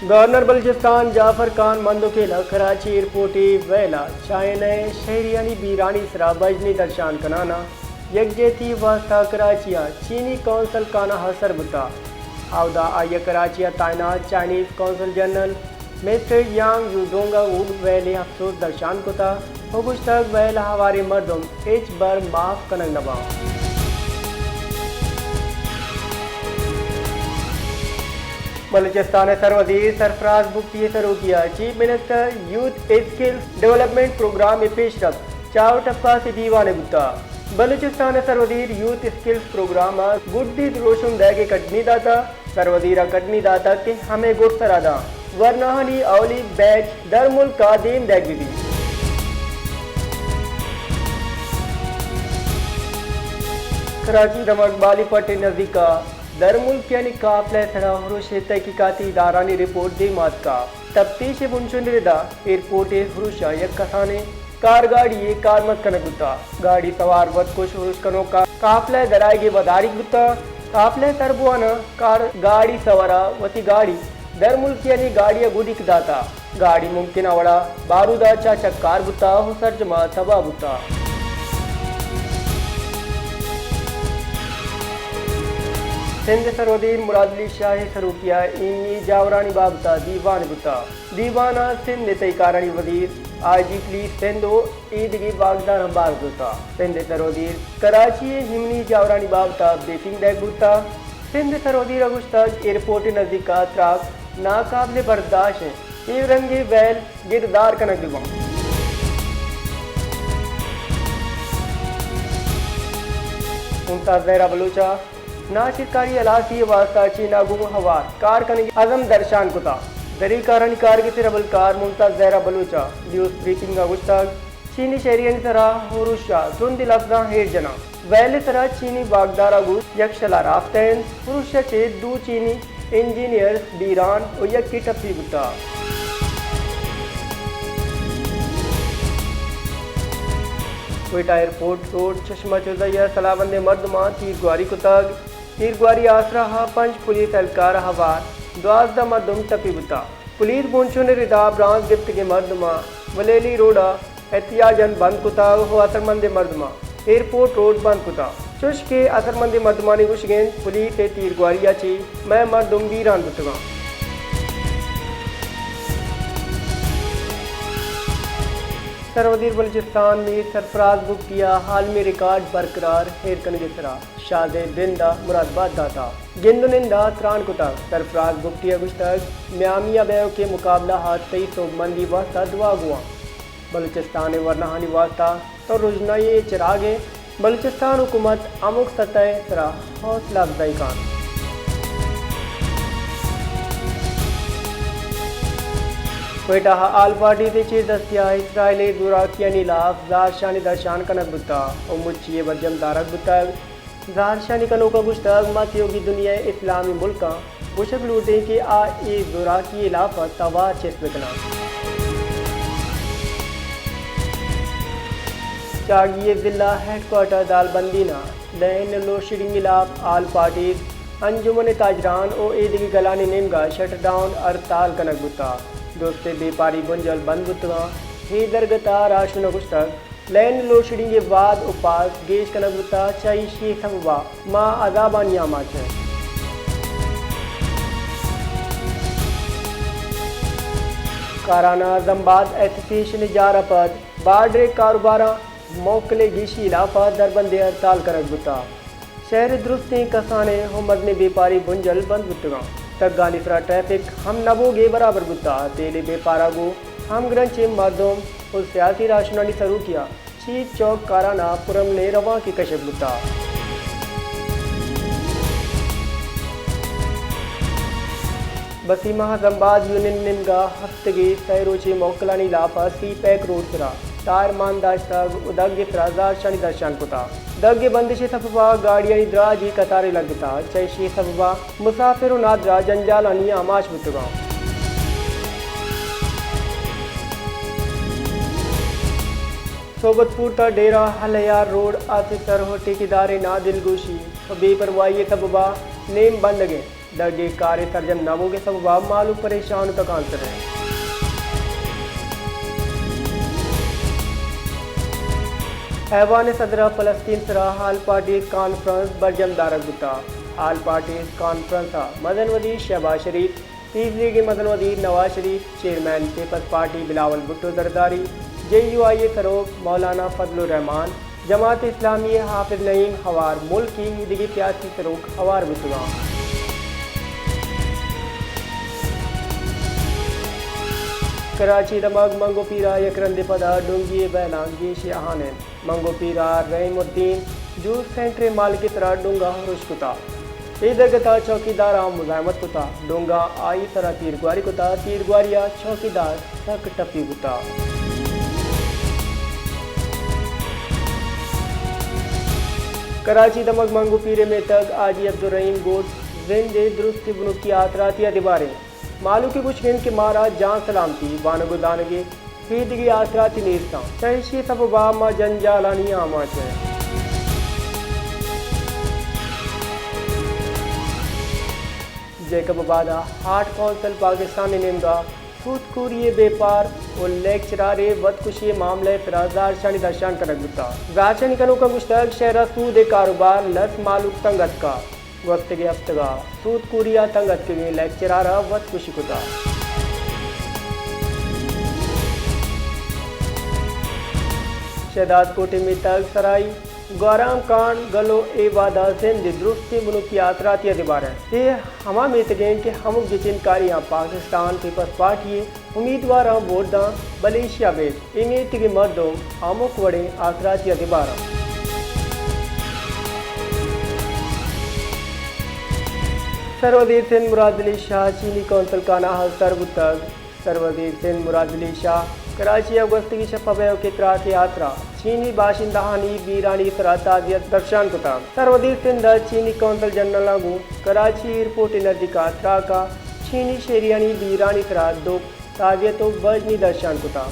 Governor Balochistan Jafar Khan मंदोकेला Karachi एयरपोर्टे वेला चायने शहरियानी बीरानी सरा बजनी दर्शान कनाना यकजेती वास्ता कराचिया चीनी कौंसल काना हसर बुता आवदा आया कराचिया तैनात चाइनीज कौंसल जनरल मिस्टर यांग यूडोंगा उग वेले अफसोस दर्शान कुता हुकुश तक वेला हवारे मर्दम एच बर माफ कनक नबा। बलूचिस्तान सरवजीर सरफराज बुख्ती शुरू किया chief minister youth skills development programme में पेशरफ चाव टप्पा से दीवाने गुत्ता बलूचिस्तान सरवजीर यूथ स्किल्स प्रोग्राम गुड्डी रोशुम दैगे कटनी दाता सरवजीरा कटनी दाता के हमें गुट सरादा वरनाहनी अवली बैच दरमुल कादीम दैगी कराची रमक बाली पट्टी नजदीका दरमुल्क यानी काफिला सड़ा हुरुश तहकीकाती इदारानी रिपोर्ट दी मात का तफ्तीश बुनशुन रिदा एयरपोर्ट हुरुशा यक कसाने कार गाड़ी कार मत कनक गुत्ता गाड़ी सवार वत कुछ हुरुश कनो का काफिला दराएगे वदारी गुत्ता काफिला तरबुआना कार गाड़ी सवारा वती गाड़ी दरमुल्क यानी गाड़िया गुदिक दाता गाड़ी मुमकिन आवड़ा बारूदा चाचा कार गुत्ता हो सरजमा तबा गुत्ता। सिंध सरवजीर मुराद अली शाह सरूकिया इन्नी जावरानी बाबता दीवान बुता दीवाना सिंध तई कारणी वजीर आईजी पुलिस सिंधो ईद की बागदार अंबार बुता सिंध सरवजीर कराची हिमनी जावरानी बाबता ब्रीफिंग दैग बुता सिंध सरवजीर अगुश्तक एयरपोर्ट नजदीक का त्राक नाकाबिले बर्दाश्त है रंगे वैल गिरदार कनक दिवा। मुमताज जहरा बलूचा नाशिकारी अलासी वास्ता चीना गुम हवार कार कनगी अजम दर्शान कुता दरी कारणी कार की तिरबल कार मुमताज जहरा बलूचा न्यूज ब्रीफिंग गुश्ताग चीनी शहरियन सरा हुरुशा सुंदी लफ्जा हेर जना वैले सरा चीनी बागदारा गुस यक्षला राफ्तैन हुरुशा चे दू चीनी इंजीनियर बीरान और यक की टप्पी गुता। कोयटा एयरपोर्ट रोड चश्मा चौधैया सलाबंद मर्दमा तीरगुआरी कुतग तीरगुआरी आसरा पंच पुलिस एहलकार हवार द्वाजदा मर्दम टपी बुता पुलिस बुनशुन रिदा ब्रांच गिफ्ट के मर्दमा वलेली रोडा एहतियाजन बंद कुतग हो असरमंद मर्दमा एयरपोर्ट रोड बंद कुता चुश के असरमंद मर्दमा ने गुशगेन पुलिस तीरगुआरिया ची मैं मर्दम बीरान बुतगा। सरवजीर बलूचिस्तान में सरफराज बुख्तिया हाल में रिकॉर्ड बरकरार हेर कनगेसरा शादे बिंदा मुरादबाद दाता गिंदुनिंदा त्रान कुता सरफराज बुख्तिया गुश्तक म्यामिया बैव के मुकाबला हाथ 23 मंदी वास्ता दुआ गुआ बलूचिस्तान वरनाहानी वास्ता तो रुजना ये चिरागे बलूचिस्तान हुकूमत अमुक सतह सरा हौसला अफजाई कान। कोयटा आल पार्टी से चीज दस्तिया इसराइली दुराकियानी लाफ जारशानी दर्शान कनक बुता और मुच्चिए बजम दारक बुता जारशानी कनो का गुश्तक मातियों की दुनिया इस्लामी मुल्का बुशक लूटे के आ ए दुराकी लाफा तवा चेस्बकना चागिए जिला हेडक्वार्टर दालबंदीना लैन लोशिडिंग मिलाप आल पार्टी अंजुमन ताजरान और ईद की गलानी निमगा शट डाउन हड़ताल कनक बुता दोस्ते बेपारी बुंजल बंद बुतगा ही दरगता राशुन गुश्तक लैंड लोडशेडिंग के बाद उपास गेश कनगुता चाई शी सबवा माँ अजाबानिया माचे काराना जम्बाद एसोसिएशन जारा पद बार्डरे कारोबारा मोकले गिशी इलाफा दरबंदे हड़ताल करक बुता शहर दुरुस्ती कसाने हमद ने बेपारी बुंजल बंद बुतगा तक गालिफरा ट्रैफिक हम नबोगे बराबर गुत्ता तेले बेपारागो हम ग्रंचे मर्दों और सियासी राशनानी शुरू किया चीज चौक काराना पुरम ने रवा की कशफ गुत्ता। बसीमा जम्बाद यूनियन निमगा हफ्तगी सैरोची मोकलानी लाफा सी पैक रोड सरा तार मानदाश्तग उदग्य फराजार शनि दर्शान कुता दग्य बंदिश सफवा गाड़ियां द्राजी कतारे लगता चैशी सफवा मुसाफिर नादरा जंजाल अनिया आमाश बुतगा। सोबतपुर ता डेरा हलयार रोड ऑफिसर हो ठेकेदार ना दिलगोशी बेपरवाही सबबा नेम बंद गए दर्जे कार्य तर्जम नामों के सबब मालूम परेशान तक आंसर है। ऐवान सदर फलस्तीन सरा हाल पार्टी कॉन्फ्रेंस बरजम दारक बुता हाल पार्टी कॉन्फ्रेंस मदन वजीर शहबाज शरीफ, पीस लीग मदन वजीर Nawaz Sharif, chairman peoples party Bilawal Bhutto Zardari, JUI फरोग मौलाना फजलुर रहमान, जमात इस्लामी हाफिज नईम हवार मुल्क की दिगी सियासी फरोग हवार बुतवा। कराची दमग मंगो पीरा यकरंदे पदा डोंगी बैना गेश आहाने मंगो पीरा रहीमुद्दीन जूस सेंट्रे माल की तरह डूंगा रुशकुता इधर चौकीदार मुजामत कुता डोंगा आई तरह तीरगुआरी कुता तीरगुआरिया चौकीदार सक टपी कुता। कराची दमक मंगू पीरे में तक आजी अब्दुर्रहीम गोट जिंदे दुरुस्ती बुनुकी आतरातिया दिबारे मालू की कुछ गिन के मारा जान सलामती वानगो दानगे फीदगी आतराती नीरता सहिशी सब बामा जंजालानी आमाच है। जैकब बादा हार्ट कौंसल पाकिस्तान ने नेमगा सूदखोरी बेपार और लेक्चरारे वदकुशी मामले फराजार शानी दर्शान कर गुता राशनी कनो का मुश्तक शहरा सूद कारोबार लस मालूक तंगत का वक्त के हफ्तगा सूदखोरिया तंगत के लेक्चरारा वदकुशी कुता। शहदाद कोटे में तक सराई गौराम कांड गलो ए वादा जिंद दुरुस्ती मुनुकी आतरातिया दिबार है हमा में तगें कि हम जिचिनकारियाँ पाकिस्तान पीपल्स पार्टी उम्मीदवार वोट दां मलेशिया बेद इमें तिगे मर्दों आमुक वड़े आतरातिया दिबार। सरवदीर सिंह मुराद अली शाह चीनी कौंसल का नाहल सरबुतग सरवदीर सिंह मुराद अली शाह कराची अगस्त की शफाबयों के त्रात यात्रा चीनी बाशिंदाहानी बीरानी सरा ताजियत दर्शान कुता सरवदीर सिंह चीनी कौंसल जनरल लागू कराची एयरपोर्ट नजदीका त्राका चीनी शेरियानी बीरानी सरा दुख ताजियत बजनी दर्शान कुता।